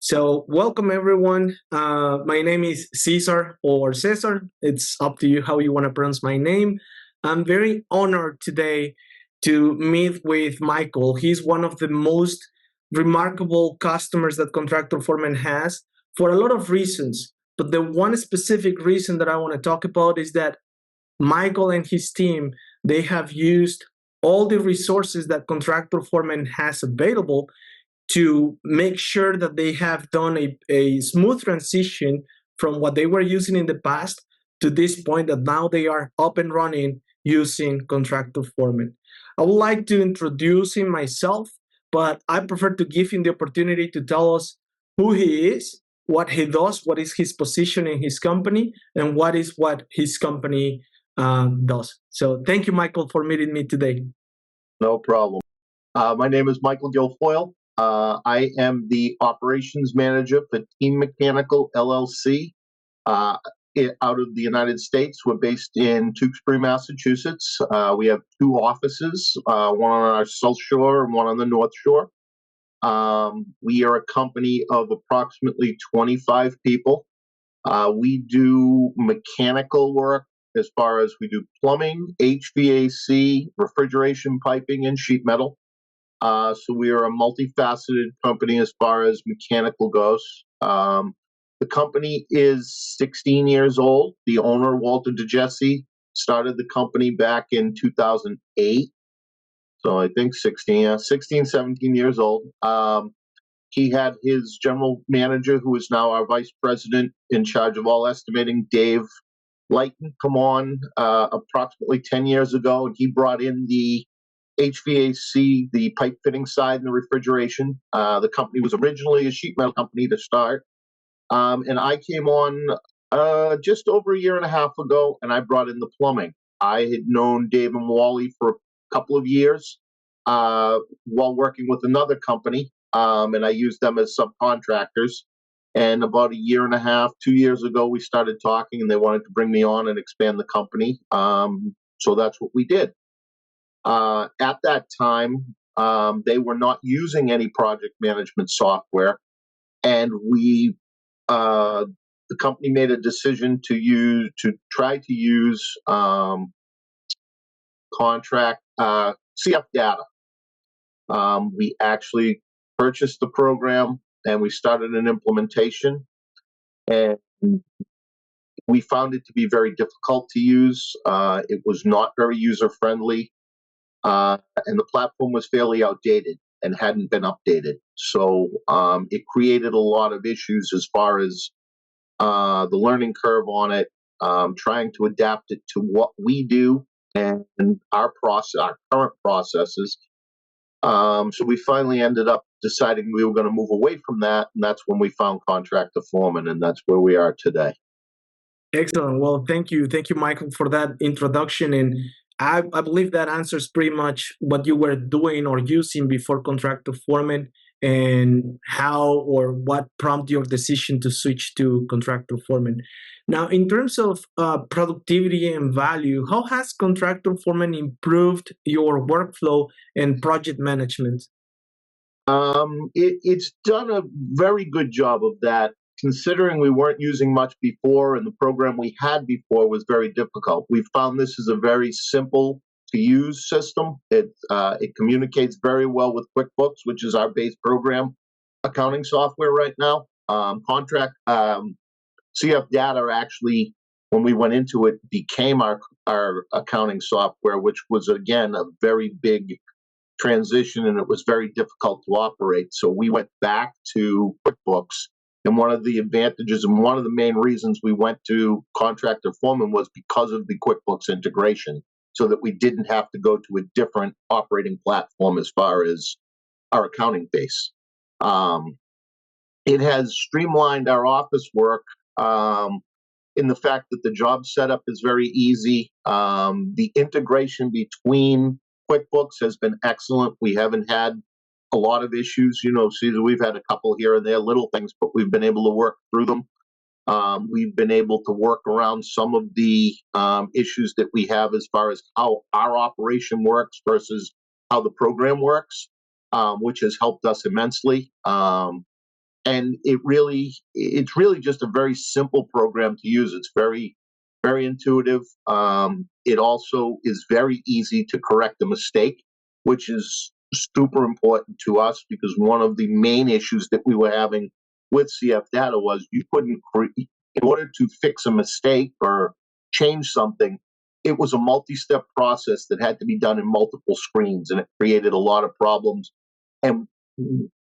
So, welcome everyone. My name is Cesar or Cesar. It's up to you how you want to pronounce my name. I'm very honored today to meet with Michael. He's one of the most remarkable customers that Contractor Foreman has for a lot of reasons. But the one specific reason that I want to talk about is that Michael and his team, they have used all the resources that Contractor Foreman has available to make sure that they have done a smooth transition from what they were using in the past to this point that now they are up and running using Contractor Foreman. I would like to introduce him myself, but I prefer to give him the opportunity to tell us who he is, what he does, what is his position in his company, and what his company does. So thank you, Michael, for meeting me today. No problem. My name is Michael Guilfoyle. I am the operations manager for Team Mechanical LLC out of the United States. We're based in Tewksbury, Massachusetts. We have two offices, one on our South Shore and one on the North Shore. We are a company of approximately 25 people. We do mechanical work as far as we do plumbing, HVAC, refrigeration piping, and sheet metal. So we are a multifaceted company as far as mechanical goes. The company is 16 years old. The owner, Walter DeJesse, started the company back in 2008. So I think 16, 17 years old. He had his general manager, who is now our vice president in charge of all estimating, Dave Lighton, come on approximately 10 years ago, and he brought in the HVAC, the pipe fitting side, and the refrigeration. The company was originally a sheet metal company to start, and I came on just over a year and a half ago, and I brought in the plumbing. I had known Dave and Wally for a couple of years while working with another company, and I used them as subcontractors. And about a year and a half, 2 years ago, we started talking, and they wanted to bring me on and expand the company. So that's what we did. At that time, they were not using any project management software, and the company made a decision to try to use contract CF data. We actually purchased the program and we started an implementation, and we found it to be very difficult to use. It was not very user friendly. And the platform was fairly outdated and hadn't been updated. So it created a lot of issues as far as the learning curve on it, trying to adapt it to what we do and our current processes. So we finally ended up deciding we were going to move away from that, and that's when we found Contractor Foreman, and that's where we are today. Excellent. Well, thank you, Michael, for that introduction. And I believe that answers pretty much what you were doing or using before Contractor Foreman, and how or what prompted your decision to switch to Contractor Foreman. Now, in terms of productivity and value, how has Contractor Foreman improved your workflow and project management? It's done a very good job of that, considering we weren't using much before and the program we had before was very difficult. We found this is a very simple to use system. It communicates very well with QuickBooks, which is our base program accounting software right now. CF Data actually, when we went into it, became our accounting software, which was, again, a very big transition, and it was very difficult to operate. So we went back to QuickBooks. And one of the advantages and one of the main reasons we went to Contractor Foreman was because of the QuickBooks integration, so that we didn't have to go to a different operating platform as far as our accounting base. It has streamlined our office work in the fact that the job setup is very easy. The integration between QuickBooks has been excellent. We haven't had a lot of issues. Caesar, we've had a couple here and there, little things, but we've been able to work through them. We've been able to work around some of the issues that we have as far as how our operation works versus how the program works, which has helped us immensely. and it's really just a very simple program to use. It's very, very intuitive. It also is very easy to correct a mistake, which is super important to us, because one of the main issues that we were having with CF Data was you couldn't in order to fix a mistake or change something, it was a multi-step process that had to be done in multiple screens, and it created a lot of problems. And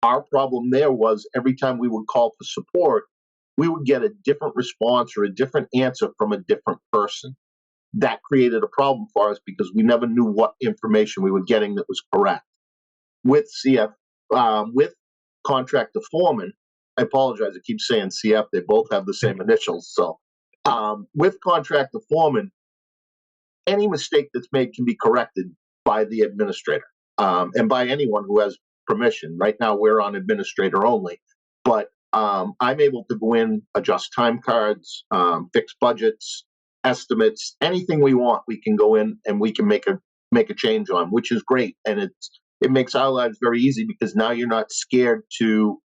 our problem there was every time we would call for support, we would get a different response or a different answer from a different person. That created a problem for us because we never knew what information we were getting that was correct. With with Contractor Foreman, I apologize, I keep saying CF, they both have the same initials. So with Contractor Foreman, any mistake that's made can be corrected by the administrator, and by anyone who has permission. Right now, we're on administrator only, but I'm able to go in, adjust time cards, fix budgets, estimates, anything we want. We can go in and we can make a change on, which is great, and it makes our lives very easy, because now you're not scared to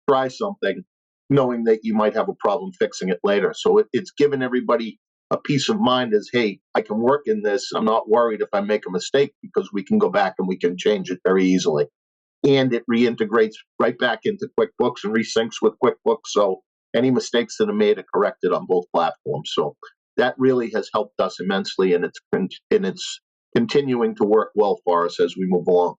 try something, knowing that you might have a problem fixing it later. So it's given everybody a peace of mind as, hey, I can work in this. I'm not worried if I make a mistake, because we can go back and we can change it very easily. And it reintegrates right back into QuickBooks and resyncs with QuickBooks. So any mistakes that are made are corrected on both platforms. So that really has helped us immensely, and it's continuing to work well for us as we move along.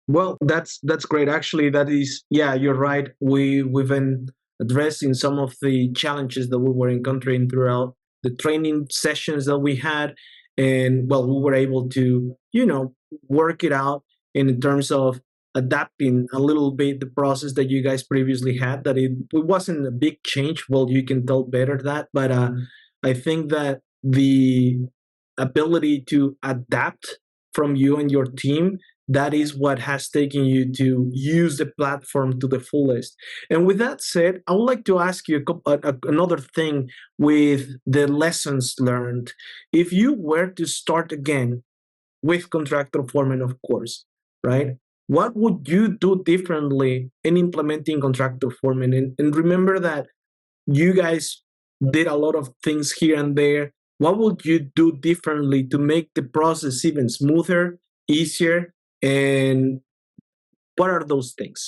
Well, that's great. Actually, that is, yeah, you're right. We've been addressing some of the challenges that we were encountering throughout the training sessions that we had, and well, we were able to, work it out in terms of adapting a little bit the process that you guys previously had. That it wasn't a big change. Well, you can tell better that, but I think that the ability to adapt from you and your team, that is what has taken you to use the platform to the fullest. And with that said, I would like to ask you another thing with the lessons learned. If you were to start again with Contractor Foreman, of course, right? What would you do differently in implementing Contractor Foreman? And remember that you guys did a lot of things here and there. What would you do differently to make the process even smoother, easier, and what are those things?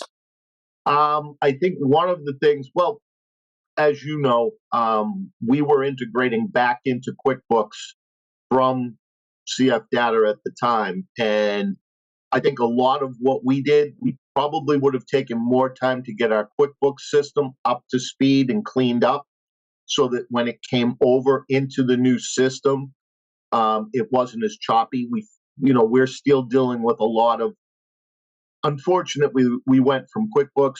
I think one of the things, well, as you know, we were integrating back into QuickBooks from CF Data at the time. And I think a lot of what we did, we probably would have taken more time to get our QuickBooks system up to speed and cleaned up, so that when it came over into the new system, it wasn't as choppy. We're still dealing with a lot of, unfortunately, we went from QuickBooks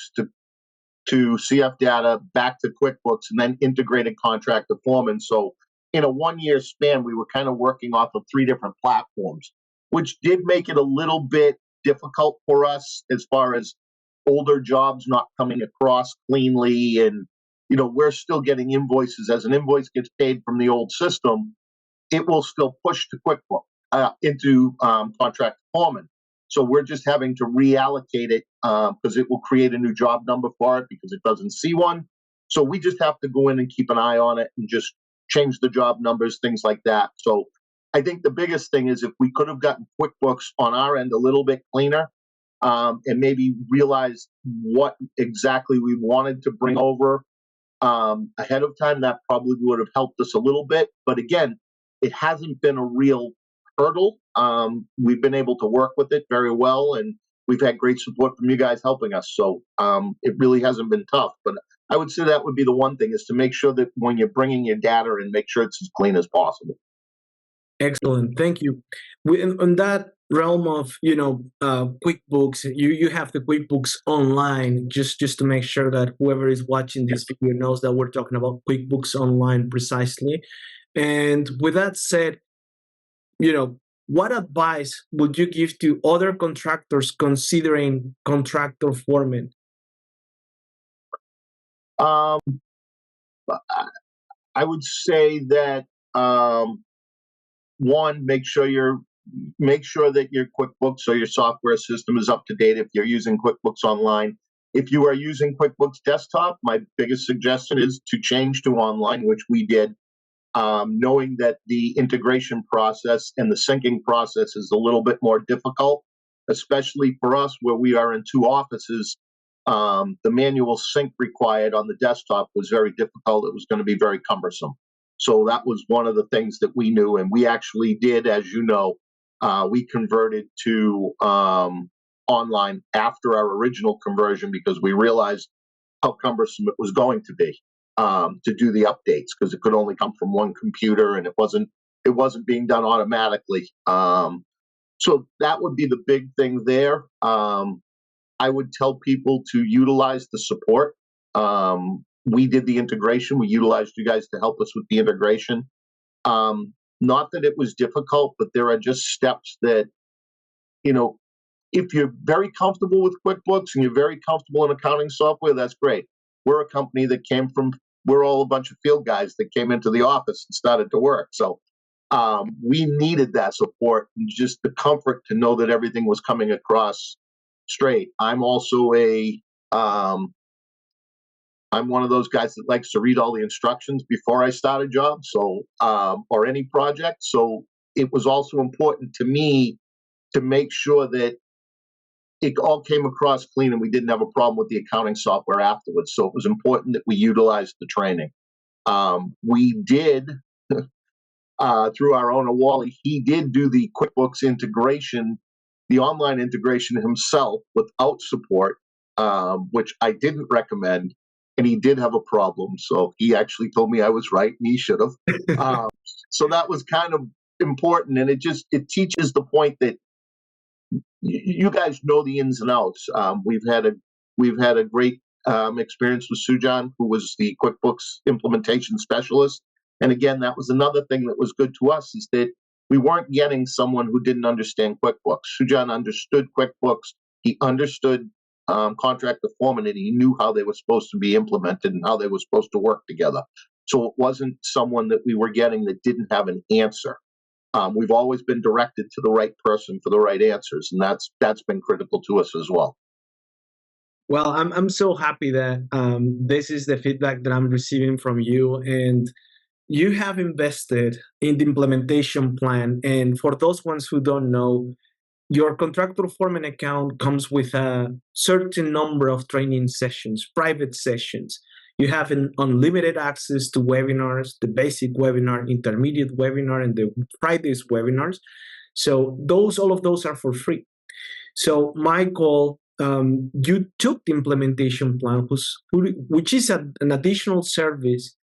to CF Data, back to QuickBooks, and then integrated Contractor Foreman. So in a 1-year span, we were kind of working off of 3 different platforms, which did make it a little bit difficult for us as far as older jobs not coming across cleanly. And, we're still getting invoices. As an invoice gets paid from the old system, it will still push to QuickBooks, into Contractor Foreman. So we're just having to reallocate it, because it will create a new job number for it because it doesn't see one. So we just have to go in and keep an eye on it and just change the job numbers, things like that. So I think the biggest thing is, if we could have gotten QuickBooks on our end a little bit cleaner, and maybe realized what exactly we wanted to bring over ahead of time, that probably would have helped us a little bit. But again, it hasn't been a real hurdle. We've been able to work with it very well, and we've had great support from you guys helping us. So it really hasn't been tough. But I would say that would be the one thing, is to make sure that when you're bringing your data in, make sure it's as clean as possible. Excellent, thank you. In that realm of QuickBooks, you have the QuickBooks Online, just to make sure that whoever is watching this video knows that we're talking about QuickBooks Online precisely. And with that said, what advice would you give to other contractors considering Contractor Foreman? I would say that, one, make sure that your QuickBooks or your software system is up to date if you're using QuickBooks Online. If you are using QuickBooks Desktop, my biggest suggestion is to change to online, which we did, knowing that the integration process and the syncing process is a little bit more difficult, especially for us where we are in two offices. The manual sync required on the desktop was very difficult. It was going to be very cumbersome. So that was one of the things that we knew, and we actually did, as you know, we converted to online after our original conversion because we realized how cumbersome it was going to be to do the updates because it could only come from one computer and it wasn't being done automatically. So that would be the big thing there. I would tell people to utilize the support. We did the integration. We utilized you guys to help us with the integration. Not that it was difficult, but there are just steps that, if you're very comfortable with QuickBooks and you're very comfortable in accounting software, that's great. We're a company that we're all a bunch of field guys that came into the office and started to work. So we needed that support and just the comfort to know that everything was coming across straight. I'm also I'm one of those guys that likes to read all the instructions before I start a job, or any project. So it was also important to me to make sure that it all came across clean and we didn't have a problem with the accounting software afterwards. So it was important that we utilized the training. We did, through our owner, Wally, he did do the QuickBooks integration, the online integration himself without support, which I didn't recommend. And he did have a problem. So he actually told me I was right and he should have. So that was kind of important. And it teaches the point that you guys know the ins and outs. We've had a great experience with Sujan, who was the QuickBooks implementation specialist. And again, that was another thing that was good to us is that we weren't getting someone who didn't understand QuickBooks. Sujan understood QuickBooks. He understood Contractor Foreman, and he knew how they were supposed to be implemented and how they were supposed to work together. So it wasn't someone that we were getting that didn't have an answer. We've always been directed to the right person for the right answers, and that's been critical to us as well. Well, I'm so happy that this is the feedback that I'm receiving from you, and you have invested in the implementation plan. And for those ones who don't know, your Contractor Foreman account comes with a certain number of training sessions, private sessions. You have an unlimited access to webinars, the basic webinar, intermediate webinar, and the Fridays webinars. So all of those are for free. So Michael, you took the implementation plan, which is an additional service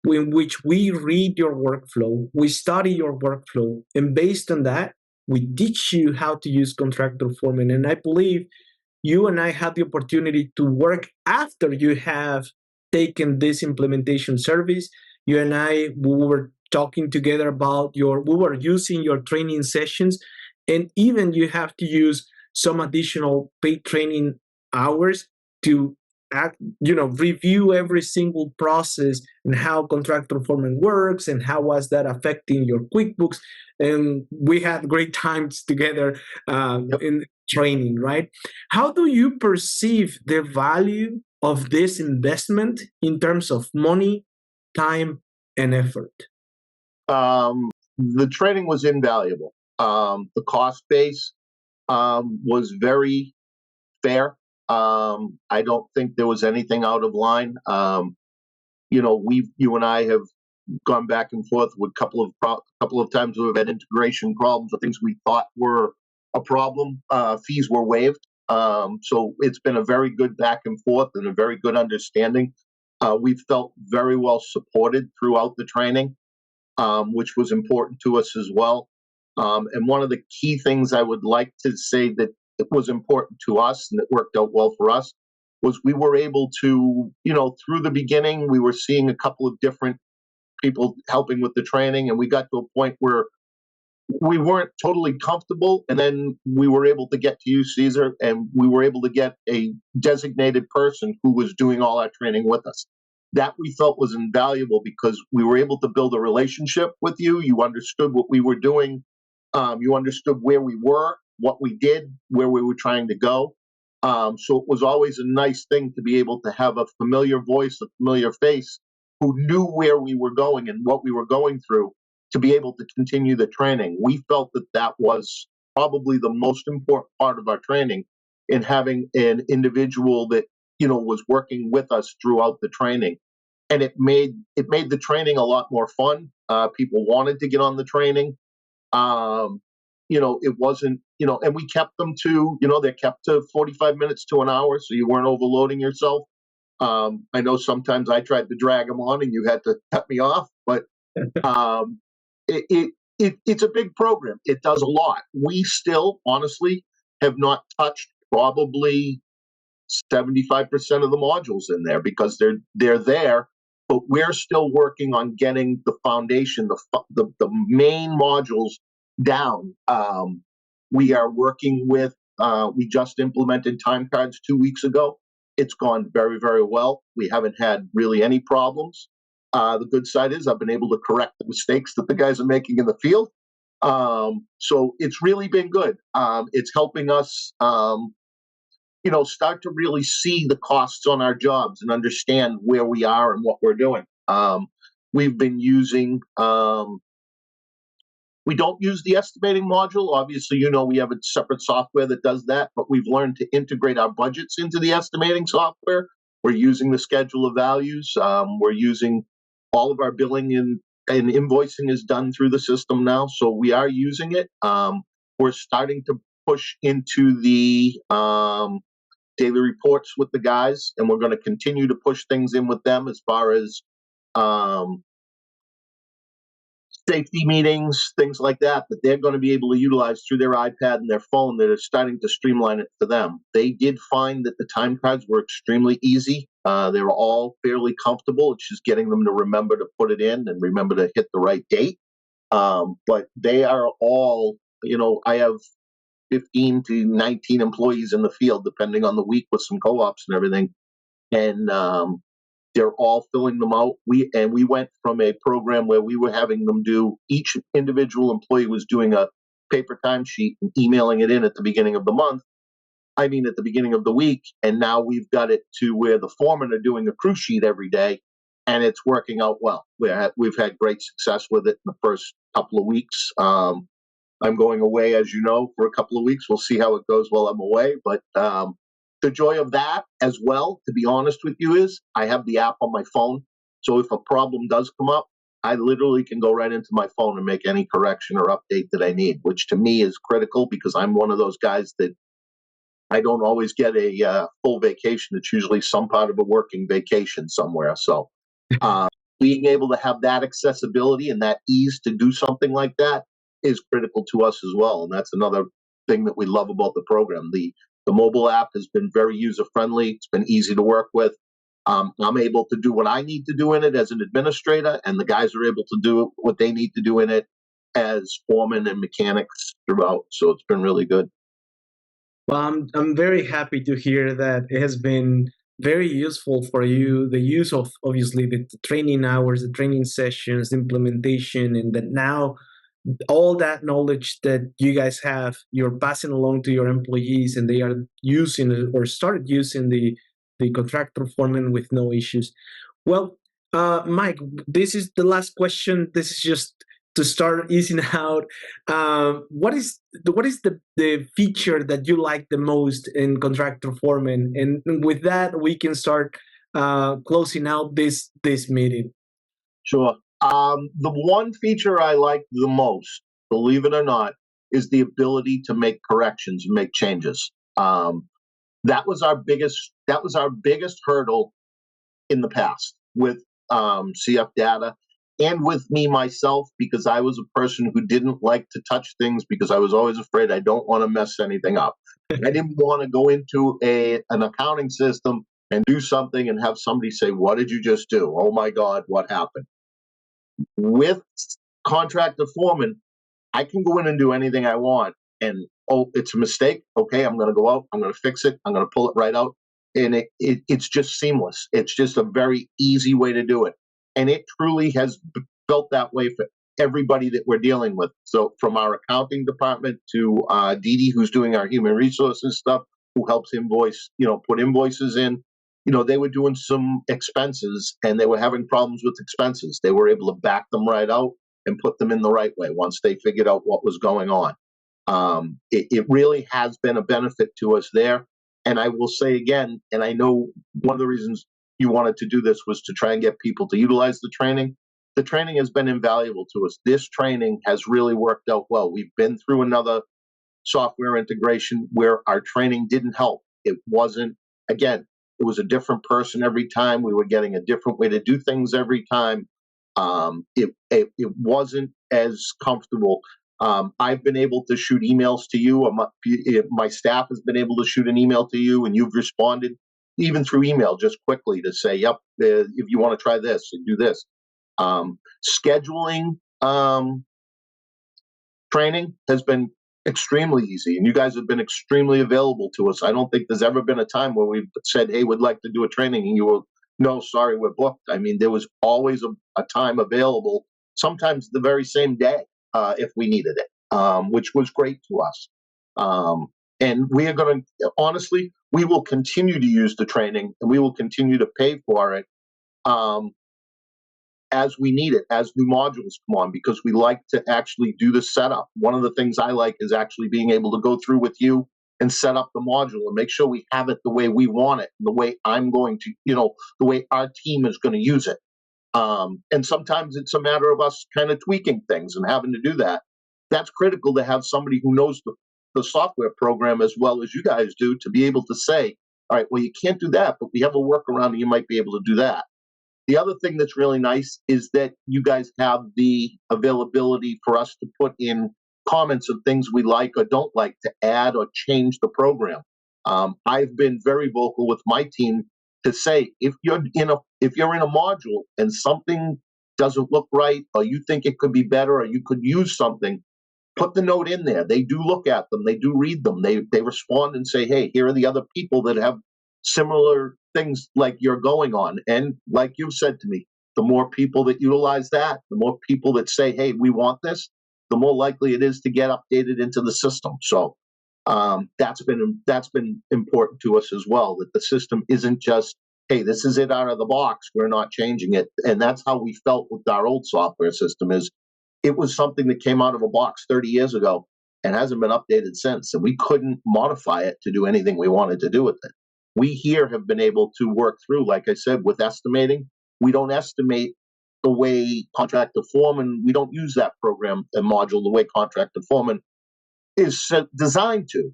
in which we read your workflow, we study your workflow, and based on that, we teach you how to use Contractor Foreman. And I believe you and I had the opportunity to work after you have taken this implementation service. You and we were talking together about we were using your training sessions, and even you have to use some additional paid training hours to review every single process and how Contractor Foreman works and how was that affecting your QuickBooks. And we had great times together in training, right? How do you perceive the value of this investment in terms of money, time, and effort? The training was invaluable. The cost base was very fair. I don't think there was anything out of line. You and I have gone back and forth with a couple of times we've had integration problems or things we thought were a problem. Fees were waived. So it's been a very good back and forth and a very good understanding. We've felt very well supported throughout the training, which was important to us as well. And one of the key things I would like to say that it was important to us and it worked out well for us was we were able to, through the beginning, we were seeing a couple of different people helping with the training, and we got to a point where we weren't totally comfortable, and then we were able to get to you, Caesar, and we were able to get a designated person who was doing all our training with us. That we felt was invaluable because we were able to build a relationship with you. You understood what we were doing. You understood where we were, what we did, where we were trying to go. So it was always a nice thing to be able to have a familiar voice, a familiar face who knew where we were going and what we were going through to be able to continue the training. We felt that that was probably the most important part of our training, in having an individual that, was working with us throughout the training. And it made the training a lot more fun. People wanted to get on the training. Um, it wasn't, and we kept them to, they're kept to 45 minutes to an hour, so you weren't overloading yourself. I know sometimes I tried to drag them on and you had to cut me off, but um, it's a big program. It does a lot. We still, honestly, have not touched probably 75% of the modules in there, because they're there, but we're still working on getting the foundation, the main modules down. We are working with. We just implemented time cards 2 weeks ago. It's gone very, very well. We haven't had really any problems. The good side is I've been able to correct the mistakes that the guys are making in the field. So it's really been good. It's helping us start to really see the costs on our jobs and understand where we are and what we're doing. We've been using, we don't use the estimating module. Obviously, we have a separate software that does that, but we've learned to integrate our budgets into the estimating software. We're using the schedule of values. We're using all of our billing and invoicing is done through the system now. So we are using it. We're starting to push into the daily reports with the guys, and we're going to continue to push things in with them as far as safety meetings, things like that they're going to be able to utilize through their iPad and their phone, that are starting to streamline it for them. They did find that the time cards were extremely easy. They were all fairly comfortable. It's just getting them to remember to put it in and remember to hit the right date. But they are all, I have 15 to 19 employees in the field, depending on the week, with some co-ops and everything. And they're all filling them out. We went from a program where we were having them do, each individual employee was doing a paper timesheet and emailing it in at the beginning of the month. At the beginning of the week. And now we've got it to where the foremen are doing a crew sheet every day, and it's working out well. We've had great success with it in the first couple of weeks. I'm going away, as you know, for a couple of weeks. We'll see how it goes while I'm away. But the joy of that as well, to be honest with you, is I have the app on my phone. So if a problem does come up, I literally can go right into my phone and make any correction or update that I need, which to me is critical, because I'm one of those guys that I don't always get a full vacation. It's usually some part of a working vacation somewhere. So being able to have that accessibility and that ease to do something like that is critical to us as well. And that's another thing that we love about the program. The mobile app has been very user friendly. It's been easy to work with. I'm able to do what I need to do in it as an administrator, and the guys are able to do what they need to do in it as foremen and mechanics throughout. So it's been really good. Well, I'm very happy to hear that it has been very useful for you. The use of, obviously, the training hours, the training sessions, the implementation, and that now all that knowledge that you guys have, you're passing along to your employees, and they are using or started using the contractor foreman with no issues. Well, Mike, this is the last question. This is just to start easing out. What is the feature that you like the most in Contractor Foreman? And with that, we can start closing out this meeting. Sure. The one feature I like the most, believe it or not, is the ability to make corrections and make changes. That was our biggest hurdle in the past with CF data, and with me myself, because I was a person who didn't like to touch things, because I was always afraid I don't want to mess anything up. I didn't want to go into an accounting system and do something and have somebody say, "What did you just do? Oh my God, what happened?" With Contractor Foreman, I can go in and do anything I want. And, oh, it's a mistake. Okay, I'm going to go out. I'm going to fix it. I'm going to pull it right out. And it's just seamless. It's just a very easy way to do it. And it truly has felt that way for everybody that we're dealing with. So from our accounting department to Dee Dee, who's doing our human resources stuff, who helps invoice, put invoices in. They were doing some expenses and they were having problems with expenses. They were able to back them right out and put them in the right way once they figured out what was going on. It really has been a benefit to us there. And I will say again, and I know one of the reasons you wanted to do this was to try and get people to utilize the training. The training has been invaluable to us. This training has really worked out well. We've been through another software integration where our training didn't help. It wasn't, again, it was a different person every time. We were getting a different way to do things every time. It wasn't as comfortable. I've been able to shoot emails to you. My staff has been able to shoot an email to you, and you've responded even through email just quickly to say, "Yep, if you want to try this, do this." Scheduling training has been extremely easy, and you guys have been extremely available to us. I don't think there's ever been a time where we've said, "Hey, we'd like to do a training," and you were, "No, sorry, we're booked." I mean, there was always a time available, sometimes the very same day, if we needed it, which was great to us. And we are going to, honestly, we will continue to use the training and we will continue to pay for it. As we need it, as new modules come on, because we like to actually do the setup. One of the things I like is actually being able to go through with you and set up the module and make sure we have it the way we want it, and the way I'm going to, the way our team is going to use it. And sometimes it's a matter of us kind of tweaking things and having to do that. That's critical to have somebody who knows the software program as well as you guys do, to be able to say, all right, well, you can't do that, but we have a workaround and you might be able to do that. The other thing that's really nice is that you guys have the availability for us to put in comments of things we like or don't like, to add or change the program. I've been very vocal with my team to say, if you're in a module and something doesn't look right, or you think it could be better, or you could use something, put the note in there. They do look at them. They do read them. They respond and say, hey, here are the other people that have similar things like you're going on. And like you've said to me, the more people that utilize that, the more people that say, hey, we want this, the more likely it is to get updated into the system. So that's been important to us as well, that the system isn't just, hey, this is it out of the box, we're not changing it. And that's how we felt with our old software system. Is it was something that came out of a box 30 years ago and hasn't been updated since. And we couldn't modify it to do anything we wanted to do with it. We here have been able to work through, like I said, with estimating. We don't estimate the way Contractor Foreman, we don't use that program and module the way Contractor Foreman is designed to.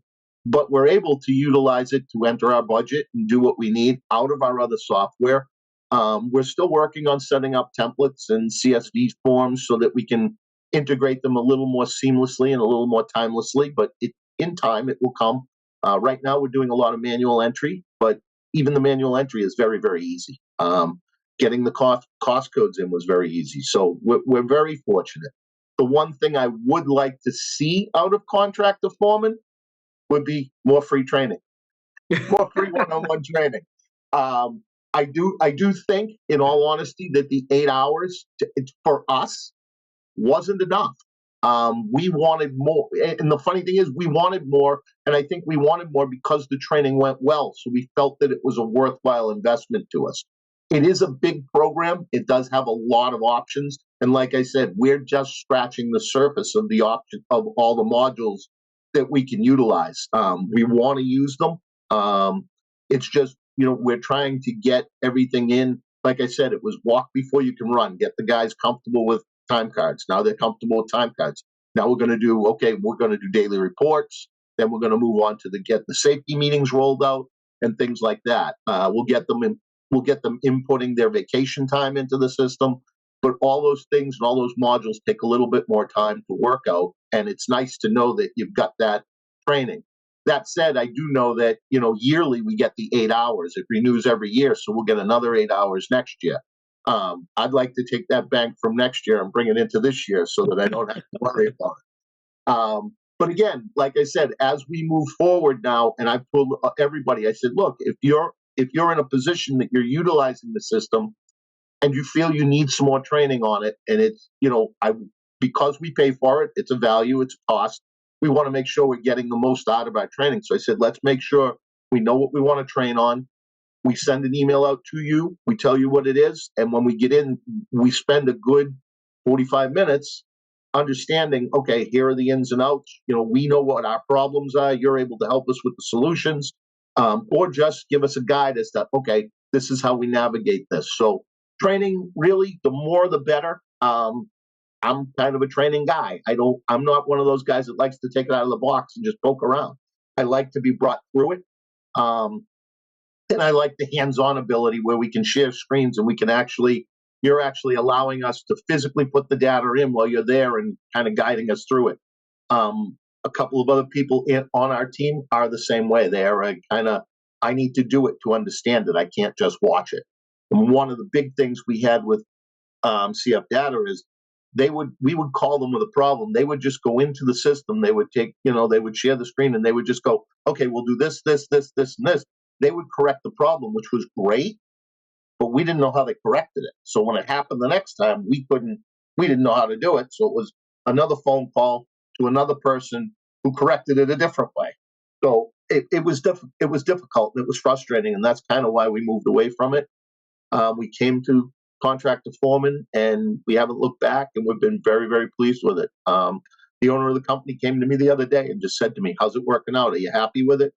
But we're able to utilize it to enter our budget and do what we need out of our other software. We're still working on setting up templates and CSV forms so that we can integrate them a little more seamlessly and a little more timelessly, but in time it will come. Right now we're doing a lot of manual entry, but even the manual entry is very, very easy. Getting the cost codes in was very easy. So we're very fortunate. The one thing I would like to see out of Contractor Foreman would be more free training, more free one-on-one training. I do think, in all honesty, that the 8 hours for us wasn't enough. We wanted more, and the funny thing is, we wanted more, and I think we wanted more because the training went well. So we felt that it was a worthwhile investment to us. It is a big program. It does have a lot of options, and like I said, we're just scratching the surface of the option of all the modules that we can utilize. We want to use them. It's just, we're trying to get everything in. Like I said, it was walk before you can run. Get the guys comfortable with time cards. Now they're comfortable with time cards. Now we're going to do daily reports. Then we're going to move on to get the safety meetings rolled out and things like that. We'll get them inputting their vacation time into the system. But all those things and all those modules take a little bit more time to work out. And it's nice to know that you've got that training. That said, I do know that, yearly we get the 8 hours. It renews every year, so we'll get another 8 hours next year. I'd like to take that bank from next year and bring it into this year so that I don't have to worry about it. But again, like I said, as we move forward now, and I've told everybody, I said, look, if you're in a position that you're utilizing the system and you feel you need some more training on it, and it's, because we pay for it, it's a value, it's a cost. We want to make sure we're getting the most out of our training. So I said, let's make sure We know what we want to train on. We send an email out to you. We tell you what it is. And when we get in, we spend a good 45 minutes understanding, okay, here are the ins and outs. We know what our problems are. You're able to help us with the solutions, or just give us a guide as to, okay, this is how we navigate this. So training, really, the more the better. I'm kind of a training guy. I'm not one of those guys that likes to take it out of the box and just poke around. I like to be brought through it. And I like the hands-on ability where we can share screens and you're actually allowing us to physically put the data in while you're there and kind of guiding us through it. A couple of other people on our team are the same way. They're I need to do it to understand it. I can't just watch it. And one of the big things we had with CF Data is we would call them with a problem. They would just go into the system. They would they would share the screen and they would just go, okay, we'll do this, this, this, this, and this. They would correct the problem, which was great, but we didn't know how they corrected it. So when it happened the next time, we didn't know how to do it. So it was another phone call to another person who corrected it a different way. So it was difficult. It was frustrating, and that's kind of why we moved away from it. We came to Contractor Foreman, and we haven't looked back, and we've been very, very pleased with it. The owner of the company came to me the other day and just said to me, "How's it working out? Are you happy with it?"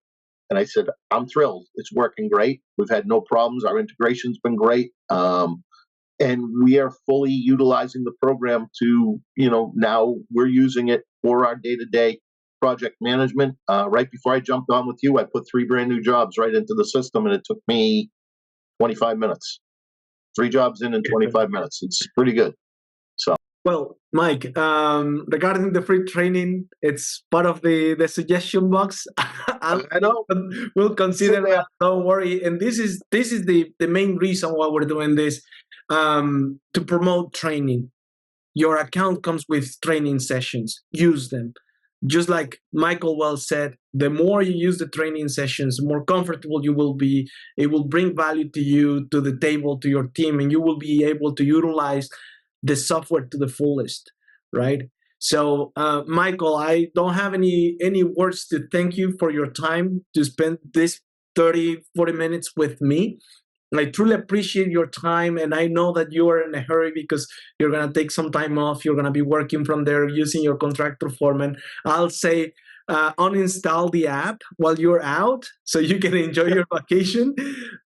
And I said, "I'm thrilled. It's working great. We've had no problems. Our integration's been great. And we are fully utilizing the program to, now we're using it for our day-to-day project management. Right before I jumped on with you, I put 3 brand new jobs right into the system, and it took me 25 minutes. 3 jobs in 25 minutes. It's pretty good." Well, Mike, regarding the free training, it's part of the suggestion box. I know. We'll consider that. Don't worry. And this is the main reason why we're doing this, to promote training. Your account comes with training sessions. Use them. Just like Michael well said, the more you use the training sessions, the more comfortable you will be. It will bring value to you, to the table, to your team, and you will be able to utilize the software to the fullest, right? So, Michael, I don't have any words to thank you for your time to spend this 30, 40 minutes with me. I truly appreciate your time, and I know that you are in a hurry because you're going to take some time off. You're going to be working from there using your Contractor Foreman. I'll say uninstall the app while you're out so you can enjoy your vacation.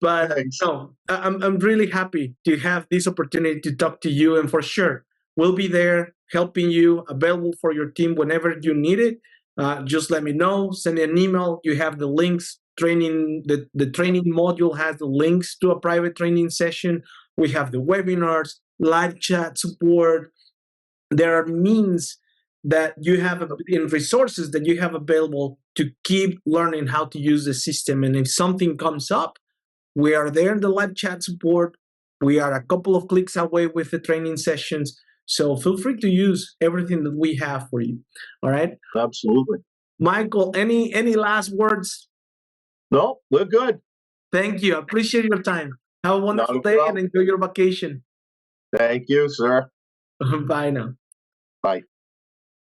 But no, I'm really happy to have this opportunity to talk to you, and for sure, we'll be there helping you, available for your team whenever you need it. Just let me know, send me an email. You have the links. The training module has the links to a private training session. We have the webinars, live chat support. There are means that you have in resources that you have available to keep learning how to use the system. And if something comes up, we are there in the live chat support. We are a couple of clicks away with the training sessions. So feel free to use everything that we have for you. All right? Absolutely. Michael, any last words? No, we're good. Thank you. I appreciate your time. Have a wonderful day and enjoy your vacation. Thank you, sir. Bye now. Bye.